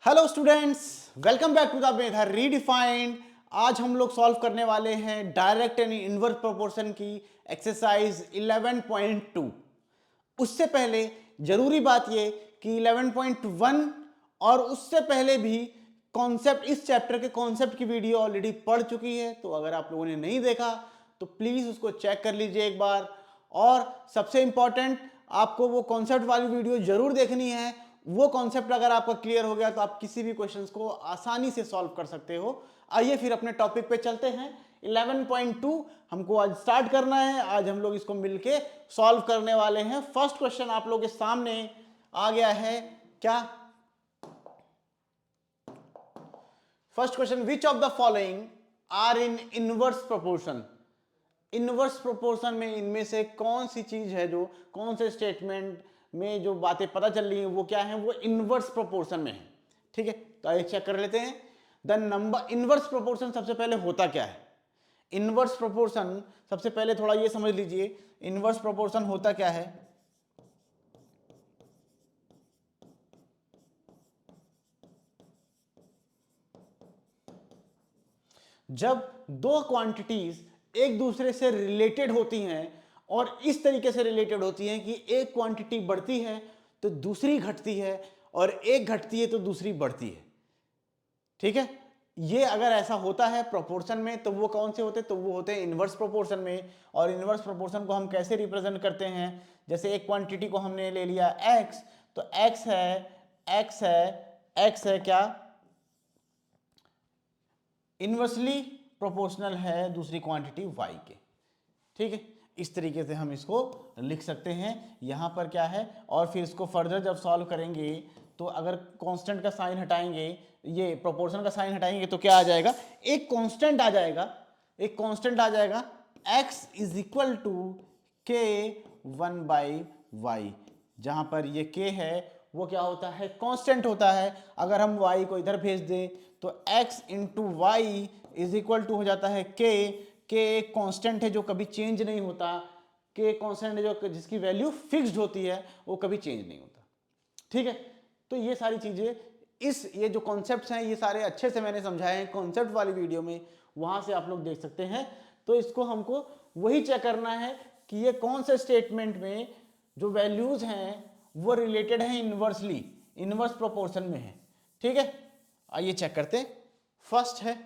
Hello students, welcome back to the method redefined. आज हम लोग सॉल्व करने वाले हैं डायरेक्ट एंड इनवर्स प्रोपोर्शन की एक्सरसाइज 11.2। उससे पहले जरूरी बात ये कि 11.1 और उससे पहले भी कॉन्सेप्ट, इस चैप्टर के कॉन्सेप्ट की वीडियो ऑलरेडी पढ़ चुकी है, तो अगर आप लोगों ने नहीं देखा तो प्लीज उसको चेक कर लीजिए एक बार। और सबसे इंपॉर्टेंट, आपको वो कॉन्सेप्ट वाली वीडियो जरूर देखनी है। वो कॉन्सेप्ट अगर आपका क्लियर हो गया तो आप किसी भी क्वेश्चंस को आसानी से सॉल्व कर सकते हो। आइए फिर अपने टॉपिक पे चलते हैं। 11.2 हमको आज स्टार्ट करना है। आज हम लोग इसको मिलके सॉल्व करने वाले हैं। फर्स्ट क्वेश्चन आप लोग के सामने आ गया है। क्या first question, which of the following are in inverse proportion. Inverse proportion में इनमें से कौन सी चीज है, जो कौन से स्टेटमेंट में जो बातें पता चल रही हैं वो क्या है, वो इनवर्स प्रोपोर्शन में है। ठीक है, तो आइए चेक कर लेते हैं। द नंबर इनवर्स प्रोपोर्शन सबसे पहले होता क्या है। इनवर्स प्रोपोर्शन सबसे पहले थोड़ा ये समझ लीजिए, इनवर्स प्रोपोर्शन होता क्या है। जब दो क्वांटिटीज एक दूसरे से रिलेटेड होती हैं और इस तरीके से रिलेटेड होती हैं कि एक क्वांटिटी बढ़ती है तो दूसरी घटती है और एक घटती है तो दूसरी बढ़ती है। ठीक है, ये अगर ऐसा होता है प्रोपोर्शन में तो वो कौन से होते, तो वो होते हैं इनवर्स प्रोपोर्शन में। और इनवर्स प्रोपोर्शन को हम कैसे रिप्रेजेंट करते हैं, जैसे एक क्वांटिटी को हमने ले लिया x, तो x है क्या, इनवर्सली प्रोपोर्शनल है दूसरी क्वांटिटी y के। ठीक है, इस तरीके से हम इसको लिख सकते हैं। यहां पर क्या है, और फिर इसको फर्दर जब सॉल्व करेंगे तो अगर कांस्टेंट का साइन हटाएंगे, ये प्रोपोर्शन का साइन हटाएंगे तो क्या आ जाएगा, एक कांस्टेंट आ जाएगा, एक कांस्टेंट आ जाएगा x इज इक्वल टू के 1/y। जहां पर ये k है वो क्या होता है, कांस्टेंट होता है। अगर हम y को इधर भेज दें तो x into y is equal to हो जाता है k। एक कांस्टेंट है जो कभी चेंज नहीं होता, k कांस्टेंट है जो जिसकी वैल्यू फिक्स्ड होती है, वो कभी चेंज नहीं होता। ठीक है, तो ये सारी चीजें, ये जो कॉन्सेप्ट्स हैं ये सारे अच्छे से मैंने समझाए हैं कॉन्सेप्ट वाली वीडियो में, वहां से आप लोग देख सकते हैं। तो इसको हमको वही चेक करना है कि ये कौन से स्टेटमेंट में जो वैल्यूज हैं वो रिलेटेड है इनवर्सली, इनवर्स प्रोपोर्शन में है। ठीक है, आइए चेक करते हैं। फर्स्ट है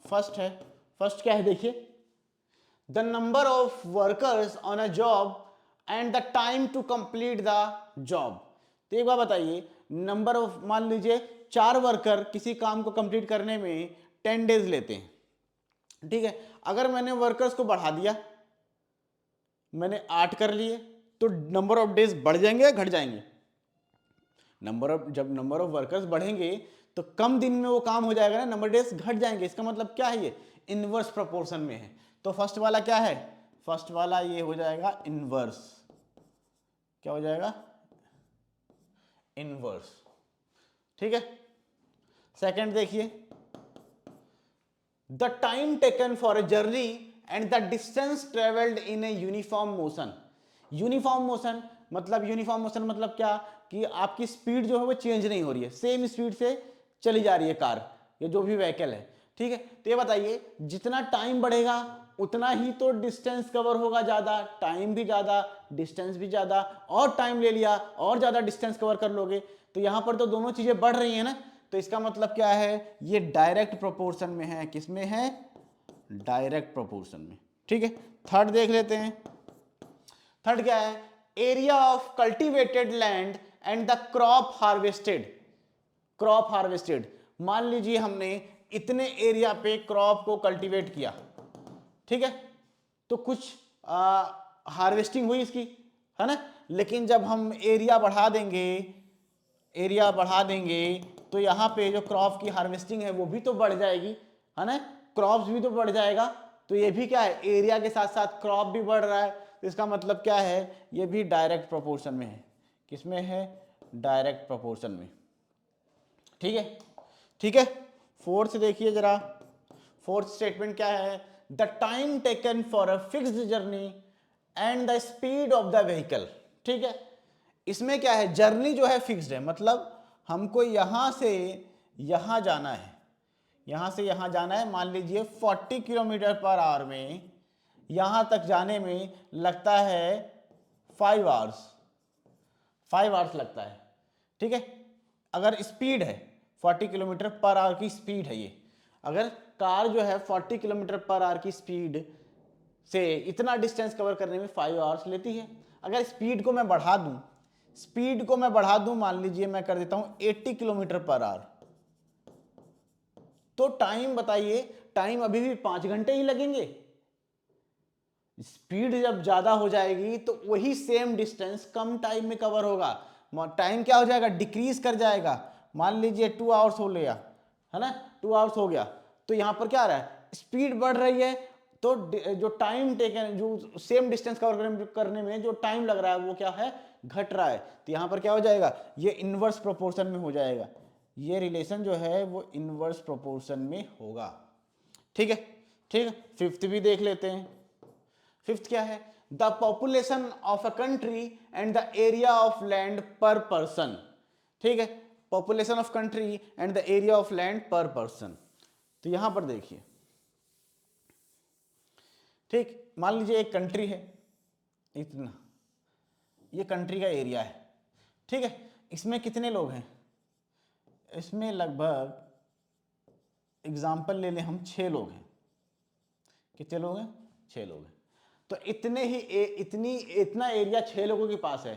फर्स्ट क्या है, देखिए, the number of workers on a job and the time to complete the job. तो एक बार बताइए, नंबर ऑफ, मान लीजिए 4 वर्कर किसी काम को कंप्लीट करने में 10 डेज लेते हैं। ठीक है, अगर मैंने वर्कर्स को बढ़ा दिया, मैंने 8 कर लिए, तो नंबर ऑफ डेज बढ़ जाएंगे या घट जाएंगे। जब नंबर ऑफ वर्कर्स बढ़ेंगे तो कम दिन में वो काम हो जाएगा ना, नंबर डेज घट जाएंगे। इसका मतलब क्या है, ये इनवर्स प्रोपोर्शन में है। तो फर्स्ट वाला क्या है, फर्स्ट वाला ये हो जाएगा इनवर्स। क्या हो जाएगा, इनवर्स। ठीक है, सेकंड देखिए, the time taken for a journey and the distance travelled in a uniform motion. Uniform motion मतलब क्या, कि आपकी स्पीड जो है वो चेंज नहीं हो रही है, सेम स्पीड से चली जा रही है कार या जो भी व्हीकल है। ठीक है, तो ये बताइए, जितना टाइम बढ़ेगा उतना ही तो डिस्टेंस कवर होगा, ज्यादा टाइम भी ज्यादा, डिस्टेंस भी ज्यादा, और टाइम ले लिया और ज्यादा डिस्टेंस कवर कर लोगे, तो यहां पर तो दोनों चीजें बढ़ रही है ना। तो इसका मतलब क्या है, ये डायरेक्ट प्रोपोर्शन में है। किसमें है, डायरेक्ट प्रोपोर्शन में। ठीक है, थर्ड देख लेते हैं। थर्ड क्या है, area of cultivated land and the crop harvested. Crop harvested, मान लीजिए हमने इतने एरिया पे क्रॉप को कल्टीवेट किया। ठीक है, तो कुछ हार्वेस्टिंग हुई इसकी, है ना। लेकिन जब हम एरिया बढ़ा देंगे तो यहाँ पे जो क्रॉप की हार्वेस्टिंग है वो भी तो बढ़ जाएगी, है ना। क्रॉप्स भी तो बढ़ जाएगा, तो ये भी क्या है, एरिया के साथ साथ क्रॉप भी बढ़ रहा है। तो इसका मतलब क्या है, ये भी डायरेक्ट प्रोपोर्शन में है। किसमें है, डायरेक्ट प्रोपोर्शन में। ठीक है, ठीक है। फोर्थ देखिए जरा, फोर्थ स्टेटमेंट क्या है, the time taken for a fixed journey and the speed of the vehicle. ठीक है, इसमें क्या है, जर्नी जो है फिक्स्ड है, मतलब हमको यहां से यहां जाना है, यहां से यहां जाना है, मान लीजिए 40 किलोमीटर पर आवर में यहां तक जाने में लगता है 5 आवर्स, 5 आवर्स लगता है, ठीक है। अगर स्पीड है 40 किलोमीटर पर आवर की स्पीड है ये, अगर कार जो है 40 किलोमीटर पर आवर की स्पीड से इतना डिस्टेंस कवर करने में 5 आवर्स लेती है। अगर स्पीड को मैं बढ़ा दूं, स्पीड को मैं बढ़ा दूं, मान लीजिए मैं कर देता हूं 80 किलोमीटर पर आवर, तो टाइम बताइए, टाइम अभी भी 5 घंटे ही लगेंगे। स्पीड जब ज्यादा हो जाएगी तो वही सेम डिस्टेंस कम टाइम में कवर होगा, टाइम क्या हो जाएगा, डिक्रीज कर जाएगा। मान लीजिए 2 आवर्स हो लिया, है ना, 2 आवर्स हो गया, तो यहां पर क्या आ रहा है, स्पीड बढ़ रही है, तो जो टाइम टेकन, जो सेम डिस्टेंस कवर करने में जो टाइम लग रहा है वो क्या है, घट रहा है। तो यहां पर क्या हो जाएगा, ये इनवर्स प्रोपोर्शन में हो जाएगा, ये रिलेशन जो है वो इनवर्स प्रोपोर्शन में होगा, ठीक है। ठीक है, फिफ्थ भी देख लेते हैं। फिफ्थ क्या है, the population of a country and the area of land पर पर्सन, ठीक है, population of country and the area of land पर पर्सन। तो यहां पर देखिए, ठीक, मान लीजिए एक कंट्री है, इतना, ये कंट्री का एरिया है, ठीक है, इसमें कितने लोग हैं, इसमें लगभग एग्जाम्पल ले लें हम 6 लोग हैं, कितने लोग हैं, 6 लोग हैं। तो इतने ही इतना एरिया 6 लोगों के पास है,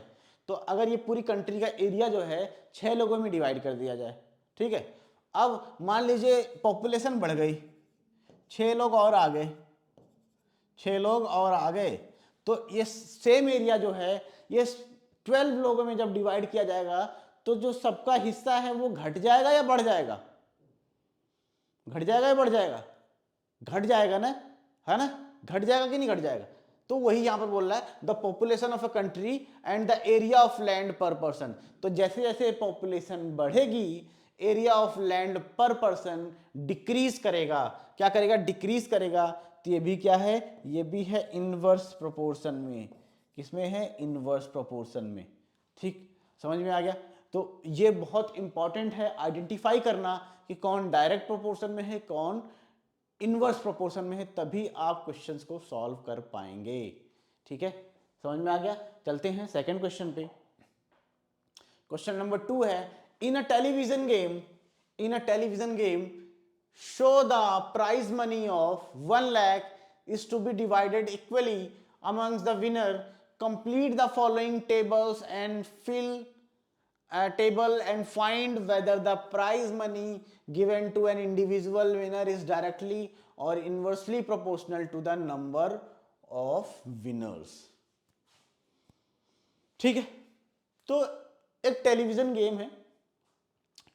तो अगर ये पूरी कंट्री का एरिया जो है 6 लोगों में डिवाइड कर दिया जाए, ठीक है। अब मान लीजिए पॉपुलेशन बढ़ गई, 6 लोग और आ गए, 6 लोग और आ गए, तो ये सेम एरिया जो है ये 12 लोगों में जब डिवाइड किया जाएगा तो जो सबका हिस्सा है वो घट जाएगा या बढ़ जाएगा, घट जाएगा या बढ़ जाएगा, घट जाएगा ना, है ना, घट जाएगा कि नहीं घट जाएगा। तो वही यहां पर बोल रहा है, the population of a country and the area of land पर पर्सन। तो जैसे जैसे पॉपुलेशन बढ़ेगी, एरिया ऑफ लैंड पर पर्सन डिक्रीज करेगा, क्या करेगा, डिक्रीज करेगा। तो ये भी क्या है, ये भी है इनवर्स प्रोपोर्शन में, किसमें है, इनवर्स प्रोपोर्शन में, ठीक, समझ में आ गया। तो ये बहुत इंपॉर्टेंट है आइडेंटिफाई करना कि कौन डायरेक्ट प्रोपोर्शन में है, कौन इनवर्स प्रोपोर्शन में है, तभी आप क्वेश्चंस को सॉल्व कर पाएंगे, ठीक है, समझ में आ गया। चलते हैं सेकंड क्वेश्चन पे। क्वेश्चन नंबर 2 है, in a television game show the prize money of 1 lakh is to be divided equally amongst the winner. Complete the following tables and fill a table and find whether the prize money given to an individual winner is directly or inversely proportional to the number of winners, ठीक है। तो एक television game है,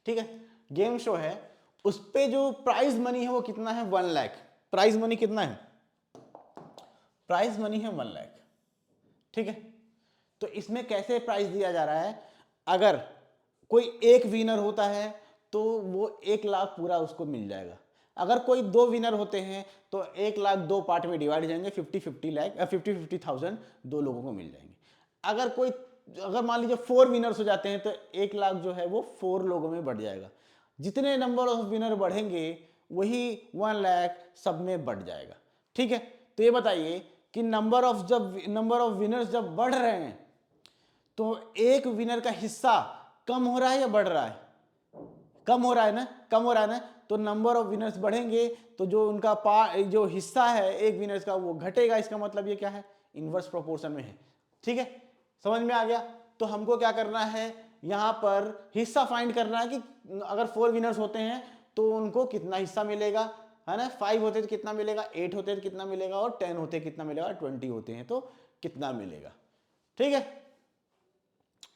ठीक है, game show है, उस पे जो प्राइज मनी है वो कितना है, 1 लाख, प्राइज मनी कितना है, प्राइज मनी है 1 लाख, ठीक है। तो इसमें कैसे प्राइज दिया जा रहा है, अगर कोई एक विनर होता है तो वो 1 लाख पूरा उसको मिल जाएगा, अगर कोई 2 विनर होते हैं तो 1 लाख 2 पार्ट में डिवाइड हो जाएंगे, 50,000 2 लोगों को मिल जाएंगे। अगर मान लीजिए 4 विनर्स हो जाते हैं तो 1 लाख जो है वो 4 लोगों में बढ़ जाएगा, जितने नंबर ऑफ विनर बढ़ेंगे वही 1 लाख सब में बढ़ जाएगा, ठीक है। तो ये बताइए कि नंबर ऑफ विनर्स जब बढ़ रहे हैं तो एक विनर का हिस्सा कम हो रहा है या बढ़ रहा है, कम हो रहा है ना, कम हो रहा है ना। तो नंबर ऑफ विनर्स बढ़ेंगे तो जो उनका जो हिस्सा है एक विनर्स का वो घटेगा, इसका मतलब ये क्या है, इनवर्स प्रोपोर्शन में है, ठीक है, समझ में आ गया। तो हमको क्या करना है, यहां पर हिस्सा फाइंड करना है कि अगर 4 विनर्स होते हैं तो उनको कितना हिस्सा मिलेगा, है ना, 5 होते तो कितना मिलेगा, 8 होते तो कितना मिलेगा, और 10 होते कितना मिलेगा, 20 होते हैं तो कितना मिलेगा, ठीक है,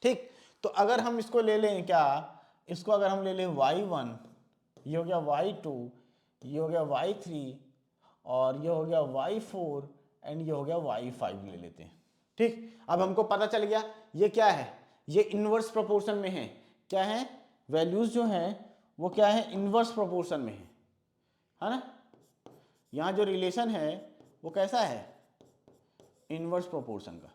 ठीक। तो अगर हम इसको ले लें क्या, इसको अगर हम ले लें y1, ये हो गया y2, ये हो गया y3, और ये हो गया y4, एंड ये हो गया y5 ले लेते हैं, ठीक। अब हमको पता चल गया ये क्या है, ये इनवर्स प्रोपोर्शन में है, क्या है, वैल्यूज जो है वो क्या है, इनवर्स प्रोपोर्शन में है ना। यहां जो रिलेशन है वो कैसा है, इनवर्स प्रोपोर्शन का,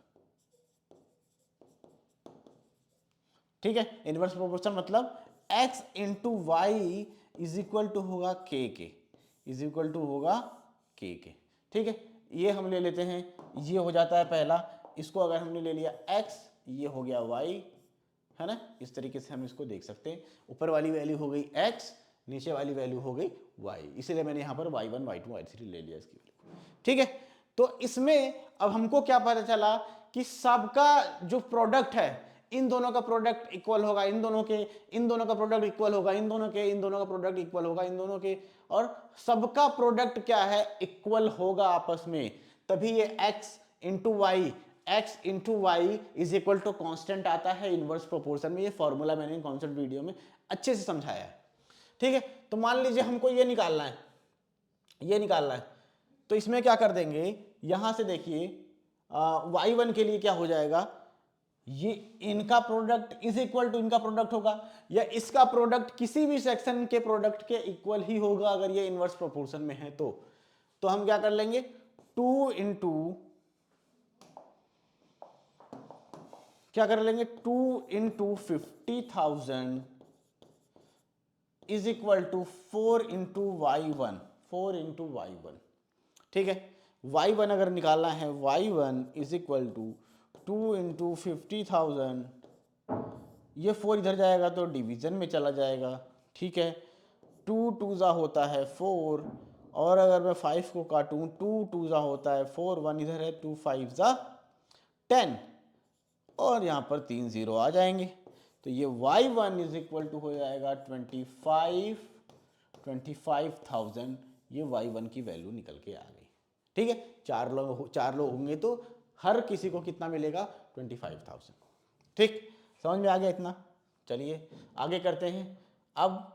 ठीक है, इनवर्स प्रोपोर्शन मतलब x into y is equal to होगा के इज इक्वल टू होगा के। ठीक है, ये हम ले लेते हैं, ये हो जाता है पहला। इसको अगर हमने ले लिया x, ये हो गया y, है ना। इस तरीके से हम इसको देख सकते हैं, ऊपर वाली वैल्यू हो गई x, नीचे वाली वैल्यू हो गई y, इसीलिए मैंने यहाँ पर y1 y2 y3 ले लिया इसकी वैल्यू। ठीक है, तो इसमें अब हमको क्या पता चला कि सबका जो प्रोडक्ट है, इन दोनों का प्रोडक्ट इक्वल होगा, इन दोनों का प्रोडक्ट इक्वल होगा, इन दोनों का प्रोडक्ट इक्वल होगा, इन दोनों के, और सबका प्रोडक्ट क्या है, इक्वल होगा आपस में, तभी ये x into y is equal to constant आता है इनवर्स प्रोपोर्शन में। ये फॉर्मूला मैंने कॉन्सेप्ट वीडियो में अच्छे से समझाया है। ठीक है, तो मान लीजिए हमको ये निकालना है, तो इसमें क्या कर देंगे, यहां से देखिए y1 के लिए क्या हो जाएगा, ये इनका प्रोडक्ट इज इक्वल टू इनका प्रोडक्ट होगा, या इसका प्रोडक्ट किसी भी सेक्शन के प्रोडक्ट के इक्वल ही होगा अगर ये इनवर्स प्रोपोर्शन में है तो हम क्या कर लेंगे, 2 into 50,000 is equal to 4 into y1। ठीक है, y1 अगर निकालना है, y1 is equal to 2 into 50,000, ये 4 इधर जाएगा तो डिवीजन में चला जाएगा। ठीक है, 2 2 होता है 4, और अगर मैं 5 को काटूं, 2 2 होता है 4, 1 इधर है, 2 5 10, और यहाँ पर 3 0 आ जाएंगे, तो ये y1 इज इक्वल टू हो जाएगा 25,000। ये y1 की वैल्यू निकल के आ गई। ठीक है, चार लोग होंगे तो हर किसी को कितना मिलेगा, 25,000। ठीक, समझ में आ गया इतना। चलिए आगे करते हैं। अब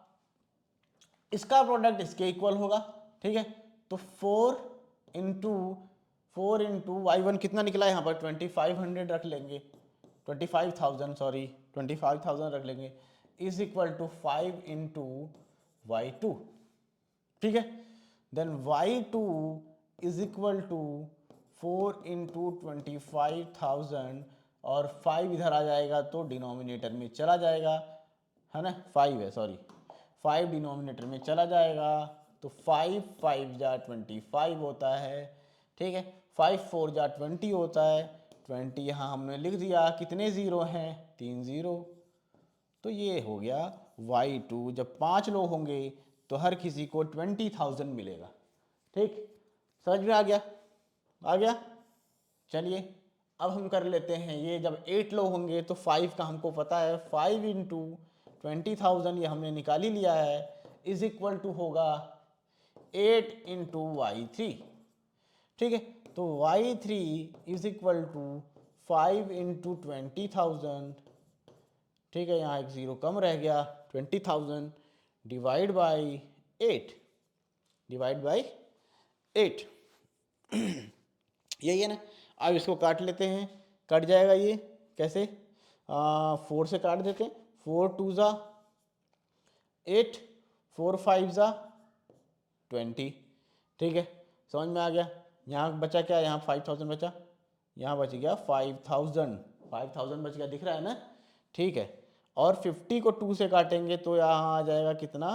इसका प्रोडक्ट इसके इक्वल होगा। ठीक है, तो 4 इंटू y1 कितना निकला यहाँ पर, 2500 रख लेंगे, 25,000 रख लेंगे, is equal to 5 into y2। ठीक है, then y2 is equal to 4 into 25,000, और 5 इधर आ जाएगा तो डिनोमिनेटर में चला जाएगा, है ना, 5 है, सॉरी, 5 डिनोमिनेटर में चला जाएगा, तो 5 5 जा 25 होता है। ठीक है, 5 4 जा 20 होता है, 20 यहाँ हमने लिख दिया, कितने ज़ीरो हैं, 3 0, तो ये हो गया y2। जब 5 लोग होंगे तो हर किसी को 20,000 मिलेगा। ठीक, समझ में आ गया। चलिए अब हम कर लेते हैं, ये जब 8 लोग होंगे तो 5 का हमको पता है, 5 इंटू 20,000 ये हमने निकाल ही लिया है, इज इक्वल टू होगा 8 इंटू y3। ठीक है, तो y3 is equal to 5 into 20,000। ठीक है, यहाँ एक ज़ीरो कम रह गया, 20,000 डिवाइड बाई 8 यही है ना। अब इसको काट लेते हैं, कट जाएगा ये कैसे, 4 से काट देते हैं, 4 2 8, 4 5 20। ठीक है, समझ में आ गया। यहाँ बचा क्या, यहाँ 5,000 बचा, यहाँ बच गया 5,000 बच गया, दिख रहा है ना। ठीक है, और 50 को 2 से काटेंगे तो यहाँ आ जाएगा कितना,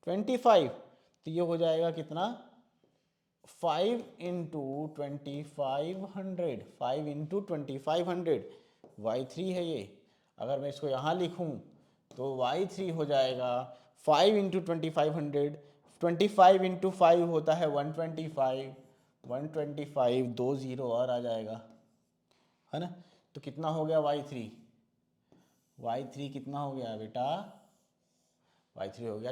25, तो ये हो जाएगा कितना, 5 इंटू 2500 y3 है ये। अगर मैं इसको यहाँ लिखूँ तो y3 हो जाएगा 5 इंटू 2500, 25 इंटू 5 होता है 125, 2 0 और आ जाएगा, है ना। तो कितना हो गया y3 कितना हो गया बेटा, y3 हो गया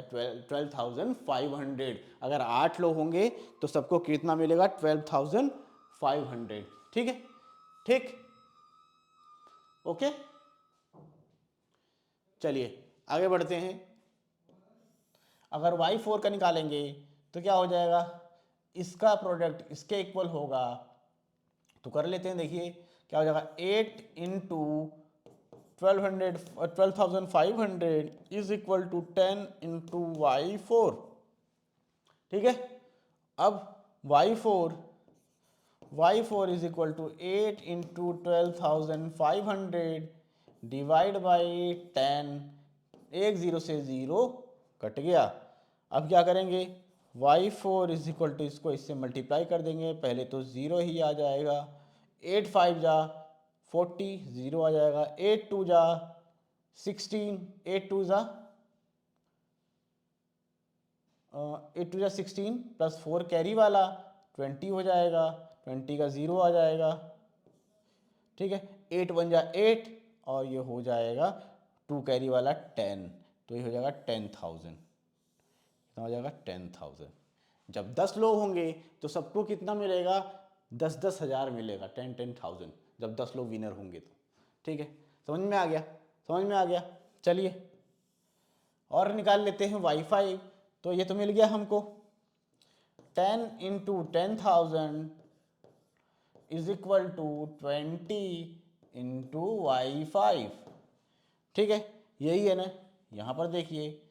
12,500। अगर 8 लोग होंगे तो सबको कितना मिलेगा, 12,500। ठीक है, ठीक, ओके। चलिए आगे बढ़ते हैं। अगर y4 का निकालेंगे तो क्या हो जाएगा, इसका प्रोडक्ट इसके इक्वल होगा, तो कर लेते हैं। देखिए क्या हो जाएगा, 8 into 12,500 is equal to 10 into y4। ठीक है, अब y4 is equal to 8 into 12,500 divide by 10, एक जीरो से जीरो कट गया। अब क्या करेंगे, y4 इज इक्वल टू इसको इससे मल्टीप्लाई कर देंगे, पहले तो जीरो ही आ जाएगा, 8 5 जा 40, जीरो आ जाएगा, 8 2 जा 16, 8 2 जा 16 प्लस 4 कैरी वाला 20 हो जाएगा, 20 का जीरो आ जाएगा, ठीक है, 8 1 जा 8 और ये हो जाएगा 2 कैरी वाला 10, तो ये हो जाएगा 10,000, कितना हो जाएगा 10,000। जब 10 लोग होंगे तो सबको कितना मिलेगा, 10,000 मिलेगा, 10,000 जब 10 लोग विनर होंगे तो, ठीक है, समझ में आ गया, समझ में आ गया। चलिए और निकाल लेते हैं y5, तो ये तो मिल गया हमको 10 into 10,000 is equal to 20 into y5, ठीक है, यही है ना, यहाँ पर देखिए,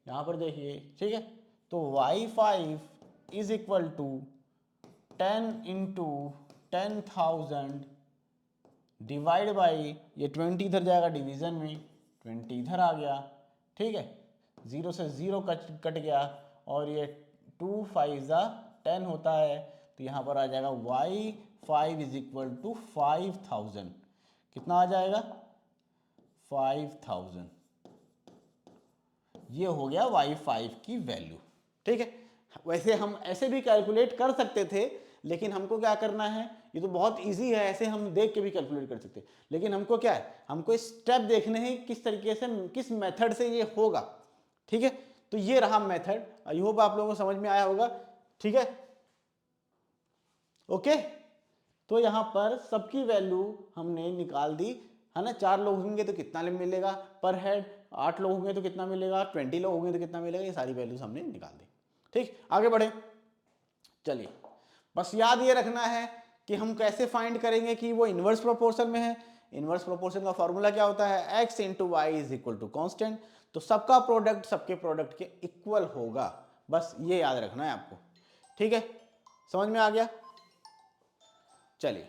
यहाँ पर देखिए, ठीक है, तो y5 is equal to 10 into 10,000 divide by, ये 20 इधर जाएगा डिवीजन में, 20 इधर आ गया, ठीक है, जीरो से जीरो कट गया, और ये 2 5 जा 10 होता है, तो यहाँ पर आ जाएगा y5 इज इक्वल टू 5,000, कितना आ जाएगा 5,000, ये हो गया y5 की वैल्यू, ठीक है। वैसे हम ऐसे भी कैलकुलेट कर सकते थे, लेकिन हमको क्या करना है, ये तो बहुत इजी है, ऐसे हम देख के भी कैलकुलेट कर सकते हैं, लेकिन हमको क्या है, हमको स्टेप देखने हैं किस तरीके से, किस मेथड से ये होगा, ठीक है। तो ये रहा मेथड, आई होप आप लोगों को समझ में आया होगा, ठीक है, ओके। तो यहाँ पर सबकी वैल्यू हमने निकाल दी, है ना, 4 लोग होंगे तो कितना मिलेगा पर हेड, 8 लोग होंगे तो कितना मिलेगा, 20 लोग होंगे तो कितना मिलेगा, ये सारी वैल्यूज हमने निकाल दी, ठीक। आगे बढ़े, चलिए, बस याद ये रखना है कि हम कैसे फाइंड करेंगे कि वो इनवर्स प्रोपोर्शन में है। इनवर्स प्रोपोर्शन का फॉर्मूला क्या होता है, x into y is equal to constant, तो सबका प्रोडक्ट सबके प्रोडक्ट के इक्वल होगा, बस ये याद रखना है आपको, ठीक है, समझ में आ गया। चलिए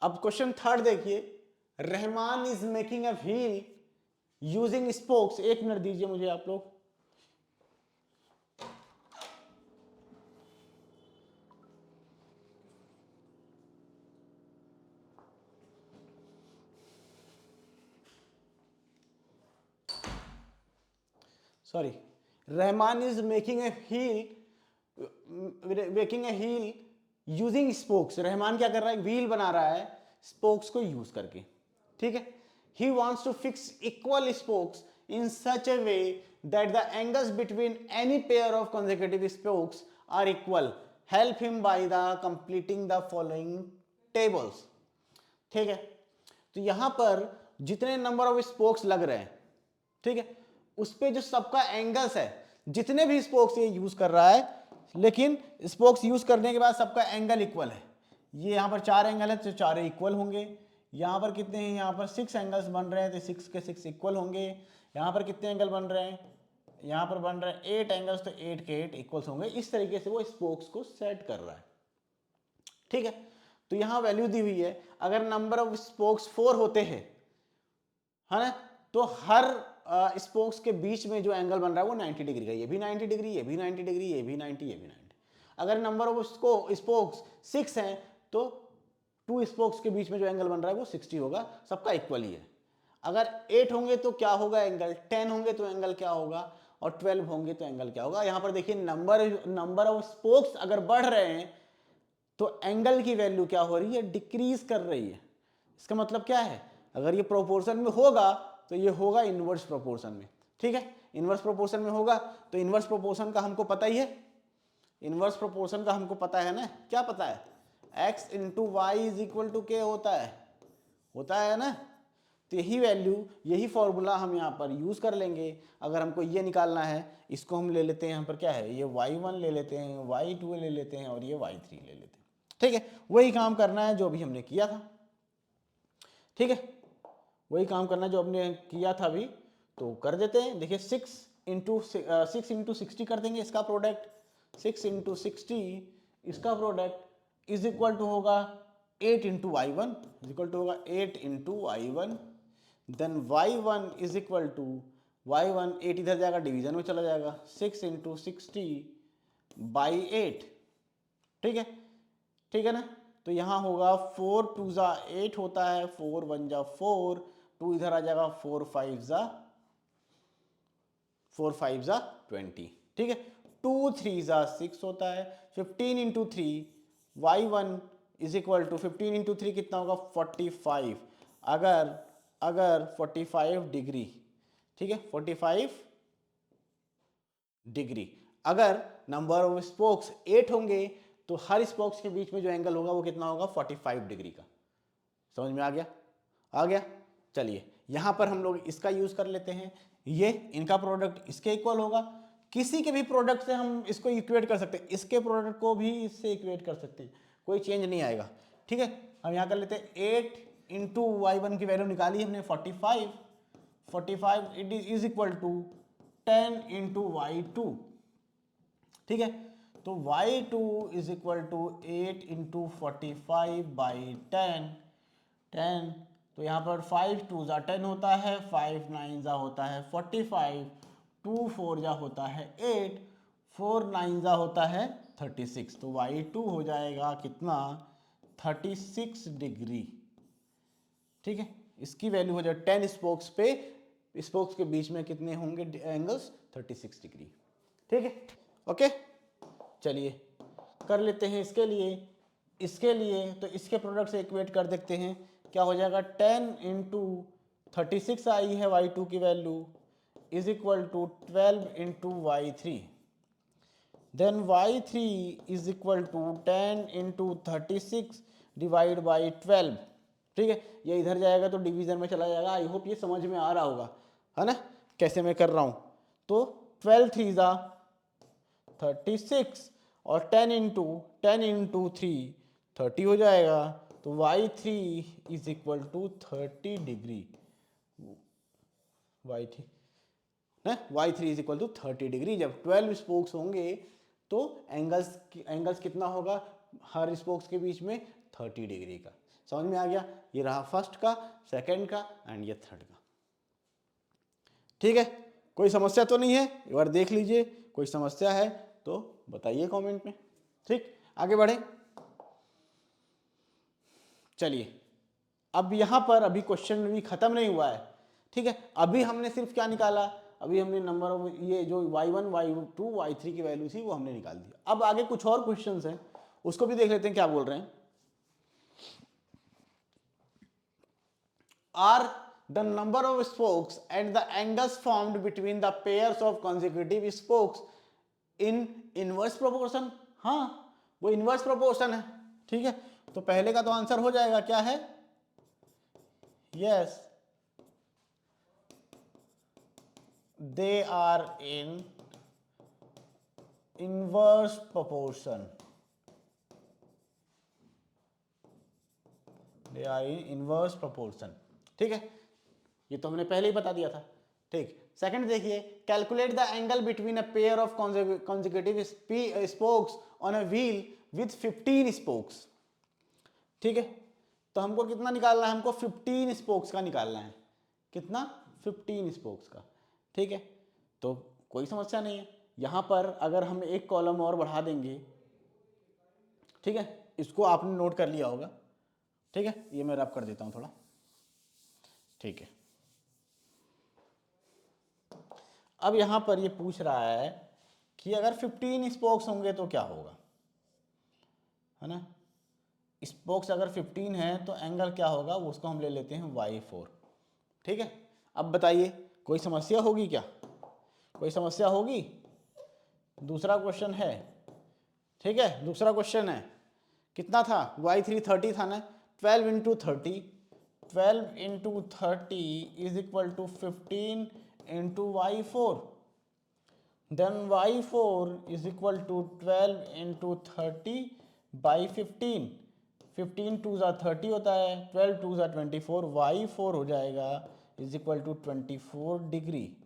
अब क्वेश्चन थर्ड देखिए, Rahman is making a wheel using spokes, एक मिनट दीजिए मुझे आप लोग, sorry, Rahman is making a wheel using spokes, Rahman क्या कर रहा है, व्हील बना रहा है स्पोक्स को यूज करके, ठीक है। He wants to fix equal spokes in such a way that the angles between any pair of consecutive spokes are equal, help him by the completing the following tables, ठीक है। तो यहां पर जितने नंबर ऑफ स्पोक्स लग रहे हैं, ठीक है, उस पे जो सबका एंगल्स है, जितने भी स्पोक्स ये यूज कर रहा है, लेकिन स्पोक्स यूज करने के बाद सबका एंगल इक्वल है, ये यहाँ पर 4 एंगल है तो 4 इक्वल होंगे, यहाँ पर कितने हैं, यहाँ पर 6 एंगल्स बन रहे हैं तो 6 के 6 इक्वल होंगे, यहाँ पर कितने एंगल बन रहे हैं, यहाँ पर बन रहे हैं 8 एंगल्स तो 8 के 8 इक्वल्स होंगे, इस तरीके से वो स्पोक्स को सेट कर रहा है, ठीक है। तो यहाँ वैल्यू दी हुई है, अगर नंबर ऑफ स्पोक्स 4 होते हैं, है ना, तो हर स्पोक्स के बीच में जो एंगल बन रहा है वो 90 डिग्री का, ये भी 90 डिग्री, ये भी 90 डिग्री, ये भी 90, ये भी 90। अगर नंबर ऑफ स्पोक्स 6 हैं तो 2 स्पोक्स के बीच में जो एंगल बन रहा है वो 60 होगा, सबका इक्वल ही है। अगर 8 होंगे तो क्या होगा एंगल, 10 होंगे तो एंगल क्या होगा, और 12 होंगे तो एंगल क्या होगा। यहाँ पर देखिए नंबर ऑफ स्पोक्स अगर बढ़ रहे हैं तो एंगल की वैल्यू क्या हो रही है, डिक्रीज कर रही है। इसका मतलब क्या है, अगर ये प्रोपोर्शन में होगा तो ये होगा इनवर्स प्रोपोर्शन में, ठीक है। इनवर्स प्रोपोर्शन में होगा तो इनवर्स प्रोपोर्शन का हमको पता ही है, इनवर्स प्रोपोर्शन का हमको पता है ना, क्या पता है, x into y is equal to k होता है ना। तो यही वैल्यू, यही फॉर्मूला हम यहाँ पर यूज कर लेंगे। अगर हमको ये निकालना है, इसको हम ले लेते हैं, यहाँ पर क्या है, ये y1 ले लेते हैं, y2 ले लेते हैं और ये y3 ले लेते हैं, ठीक है। वही काम करना है जो अभी हमने किया था, ठीक है, वही काम करना जो हमने किया था अभी, तो कर देते हैं। देखिए 6 इंटू 60 कर देंगे, इसका प्रोडक्ट 6 इंटू 60 इसका प्रोडक्ट इज इक्वल टू होगा 8 into y one is equal to होगा 8 into y one, then y one is equal to y one, 8 इधर जाएगा डिवीजन में चला जाएगा, 6 इंटू 60 बाई 8। ठीक है, ठीक है ना। तो यहाँ होगा 4 2 ज़ा 8 होता है, 4 1 ज़ा 4, 2 इधर आ जाएगा, 4 5 ज़ा 20। ठीक है, 2 3 ज़ा 6 होता है, 15 into 3 y one is equal to 15 into 3 कितना होगा 45। अगर 45 डिग्री, ठीक है 45 डिग्री, अगर नंबर ऑफ स्पोक्स 8 होंगे तो हर स्पोक्स के बीच में जो एंगल होगा वो कितना होगा 45 डिग्री का। समझ में आ गया? आ गया। चलिए यहां पर हम लोग इसका यूज कर लेते हैं, ये इनका प्रोडक्ट इसके इक्वल होगा, किसी के भी प्रोडक्ट से हम इसको इक्वेट कर सकते हैं, इसके प्रोडक्ट को भी इससे इक्वेट कर सकते हैं, कोई चेंज नहीं आएगा। ठीक है, हम यहाँ कर लेते हैं 8 इंटू वाई वन की वैल्यू निकाली हमने 45 it is equal to 10 into y two. ठीक है, तो y2 is equal to 8 into 45 by 10, तो यहाँ पर 5 2 ज़ा 10 होता है, 5 9 ज़ा होता है 45, 2 4 ज़ा होता है 8, 4 9 ज़ा होता है 36, तो y2 हो जाएगा कितना 36 डिग्री। ठीक है, इसकी वैल्यू हो जाए 10 स्पोक्स पे, स्पोक्स के बीच में कितने होंगे एंगल्स 36 डिग्री। ठीक है, ओके। चलिए कर लेते हैं इसके लिए तो इसके प्रोडक्ट से इक्वेट कर देखते हैं, क्या हो जाएगा 10 इंटू 36 आई है y2 की value is equal to 12 into y three, then y3 is equal to 10 into 36 divide by 12। ठीक है, ये इधर जाएगा तो डिवीजन में चला जाएगा। आई होप ये समझ में आ रहा होगा, है ना, कैसे मैं कर रहा हूं। तो 12 3 ज़ा 36 और 10 इंटू 3 30 हो जाएगा, तो y3 is equal to 30 degree, y3 is equal to 30 degree. जब 12 स्पोक्स होंगे तो एंगल्स कितना होगा हर स्पोक्स के बीच में 30 डिग्री का। समझ में आ गया? ये रहा फर्स्ट का, सेकंड का एंड ये थर्ड का। ठीक है, कोई समस्या तो नहीं है? एक बार देख लीजिए, कोई समस्या है तो बताइए कमेंट में। ठीक, आगे बढ़े। चलिए अब यहां पर अभी क्वेश्चन भी खत्म नहीं हुआ है। ठीक है, अभी हमने सिर्फ क्या निकाला, अभी हमने नंबर ऑफ ये जो y1 y2 y3 की वैल्यू थी वो हमने निकाल दी। अब आगे कुछ और क्वेश्चंस हैं, उसको भी देख लेते हैं क्या बोल रहे हैं। Are the number of spokes and the angles formed between the pairs of consecutive spokes in inverse proportion. हाँ, वो इनवर्स प्रोपोर्शन है। ठीक है, तो पहले का तो आंसर हो जाएगा, क्या है, yes they are in inverse proportion, they are in inverse proportion. ठीक है, ये तो हमने पहले ही बता दिया था। ठीक, सेकंड देखिए, calculate the angle between a pair of consecutive spokes on a wheel with 15 spokes. ठीक है, तो हमको कितना निकालना है, हमको 15 स्पोक्स का निकालना है। कितना, 15 स्पोक्स का। ठीक है, तो कोई समस्या नहीं है। यहां पर अगर हम एक कॉलम और बढ़ा देंगे, ठीक है, इसको आपने नोट कर लिया होगा। ठीक है, ये मैं रब कर देता हूं थोड़ा। ठीक है, अब यहां पर ये पूछ रहा है कि अगर 15 स्पोक्स होंगे तो क्या होगा, है ना। स्पोक्स अगर 15 है तो एंगल क्या होगा, वो उसको हम ले लेते हैं y4। ठीक है, अब बताइए कोई समस्या होगी क्या, कोई समस्या होगी? दूसरा क्वेश्चन है। ठीक है, दूसरा क्वेश्चन है, कितना था, y3 30 था ना, 12 into 30, 12 into 30 is equal to 15 into y4, then y4 is equal to 12 into 30 by 15, 15 two ज़ा 30 होता है, 12 टू ज़ा 24, y4 हो जाएगा इज इक्वल टू 24 डिग्री।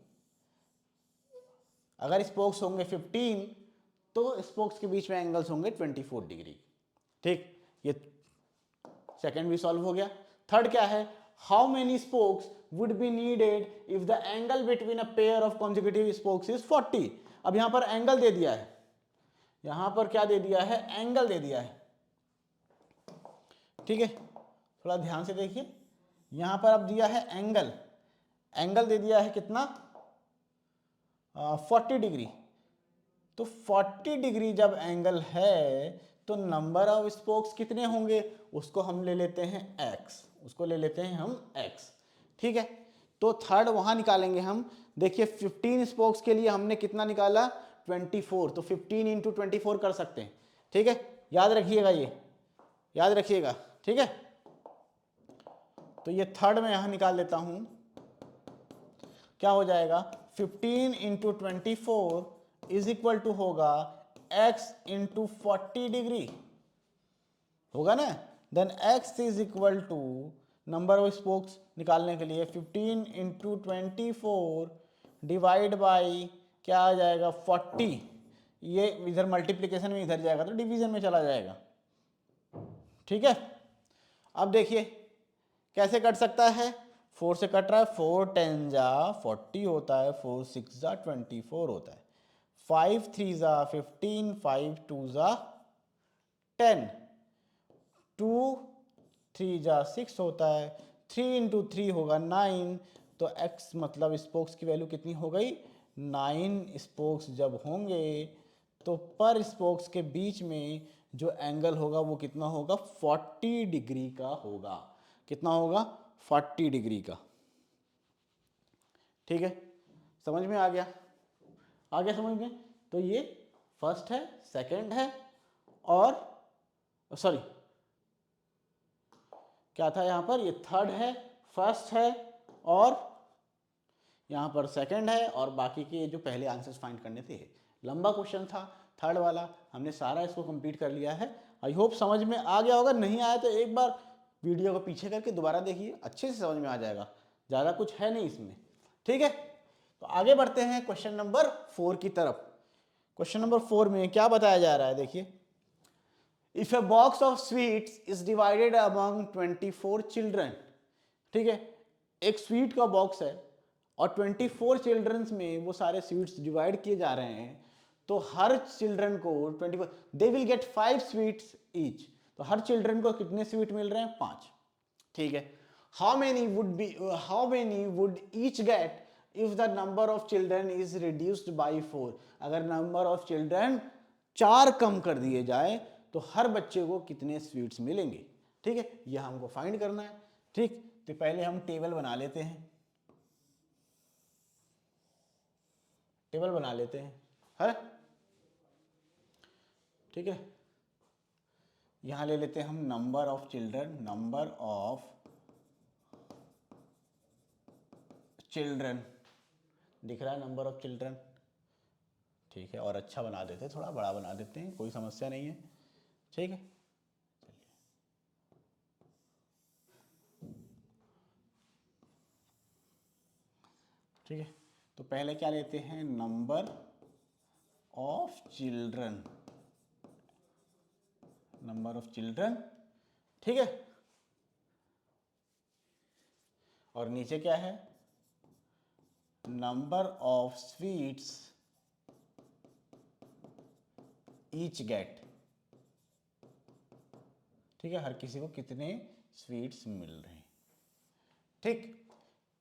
अगर स्पोक्स होंगे 15 तो स्पोक्स के बीच में एंगल्स होंगे 24 डिग्री। ठीक, ये सेकंड भी सॉल्व हो गया। थर्ड क्या है, how many spokes would be needed if the angle between a pair of consecutive spokes is 40। अब यहां पर एंगल दे दिया है, यहां पर क्या दे दिया है, एंगल दे दिया है। ठीक है, थोड़ा ध्यान से देखिए, यहां पर अब दिया है एंगल, एंगल दे दिया है कितना, 40 डिग्री। तो 40 डिग्री जब एंगल है तो नंबर ऑफ स्पोक्स कितने होंगे, उसको हम ले लेते हैं x, उसको ले लेते हैं हम x। ठीक है, तो थर्ड वहां निकालेंगे हम। देखिए 15 स्पोक्स के लिए हमने कितना निकाला, 24, तो 15 इंटू 24 कर सकते हैं। ठीक है, याद रखिएगा, ये याद रखिएगा। ठीक है, तो ये थर्ड में यहां निकाल लेता हूं, क्या हो जाएगा, 15 इंटू 24 इज इक्वल टू होगा x इंटू 40 डिग्री, होगा ना। Then x is equal to number of spokes निकालने के लिए 15 इंटू 24 डिवाइड बाई क्या आ जाएगा, 40। ये इधर मल्टीप्लीकेशन में इधर जाएगा तो डिवीजन में चला जाएगा। ठीक है, अब देखिए कैसे कट सकता है, 4 से कट रहा है, 4 10 जा 40 होता है, 4 6 जा 24 होता है, 5 3 जा 15, 5 2 जा 10, 2 3 जा 6 होता है, 3 इंटू 3 होगा 9। तो x मतलब स्पोक्स की वैल्यू कितनी हो गई, 9 स्पोक्स जब होंगे तो पर स्पोक्स के बीच में जो एंगल होगा वो कितना होगा, 40 डिग्री का होगा। कितना होगा, 40 डिग्री का। ठीक है, समझ में आ गया, आ गया समझ में। तो ये फर्स्ट है, सेकंड है, और सॉरी क्या था यहाँ पर, ये थर्ड है, फर्स्ट है, और यहाँ पर सेकंड है, और बाकी के जो पहले आंसर्स फाइंड करने थे। लंबा क्वेश्चन था थर्ड वाला, हमने सारा इसको कंप्लीट कर लिया है। आई होप समझ में आ गया होगा, नहीं आया तो एक बार वीडियो को पीछे करके दोबारा देखिए, अच्छे से समझ में आ जाएगा, ज़्यादा कुछ है नहीं इसमें। ठीक है, तो आगे बढ़ते हैं क्वेश्चन नंबर 4 की तरफ। क्वेश्चन नंबर 4 में क्या बताया जा रहा है, देखिए, if a box of sweets is divided among 24 children. ठीक है, एक स्वीट का बॉक्स है और 24 चिल्ड्रंस में वो सारे स्वीट्स डिवाइड किए जा रहे हैं, तो हर चिल्ड्रन को 24, they will get 5 sweets each. तो हर चिल्ड्रन को कितने स्वीट मिल रहे हैं, 5। ठीक है, how many would each get if the number of children is reduced by 4। अगर नंबर ऑफ चिल्ड्रन 4 कम कर दिए जाए तो हर बच्चे को कितने स्वीट्स मिलेंगे। ठीक है, यह हमको फाइंड करना है। ठीक, तो पहले हम टेबल बना लेते हैं, टेबल बना लेते हैं, है। ठीक है, यहां ले लेते हैं हम number of children, number of children, दिख रहा है नंबर ऑफ चिल्ड्रन। ठीक है, और अच्छा बना देते हैं, थोड़ा बड़ा बना देते हैं, कोई समस्या नहीं है। ठीक है, ठीक है, तो पहले क्या लेते हैं, number of children, number of children. ठीक है, और नीचे क्या है, number of sweets each get. ठीक है, हर किसी को कितने स्वीट्स मिल रहे हैं। ठीक,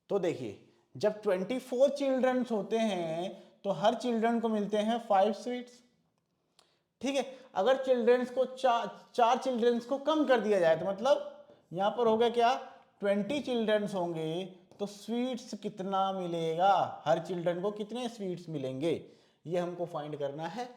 तो देखिए जब 24 चिल्ड्रंस होते हैं तो हर चिल्ड्रन को मिलते हैं 5 स्वीट्स। ठीक है, अगर चिल्ड्रंस को चार चिल्ड्रंस को कम कर दिया जाए तो मतलब यहां पर हो गया क्या, 20 चिल्ड्रंस होंगे तो स्वीट्स कितना मिलेगा, हर चिल्ड्रन को कितने स्वीट्स मिलेंगे, ये हमको फाइंड करना है।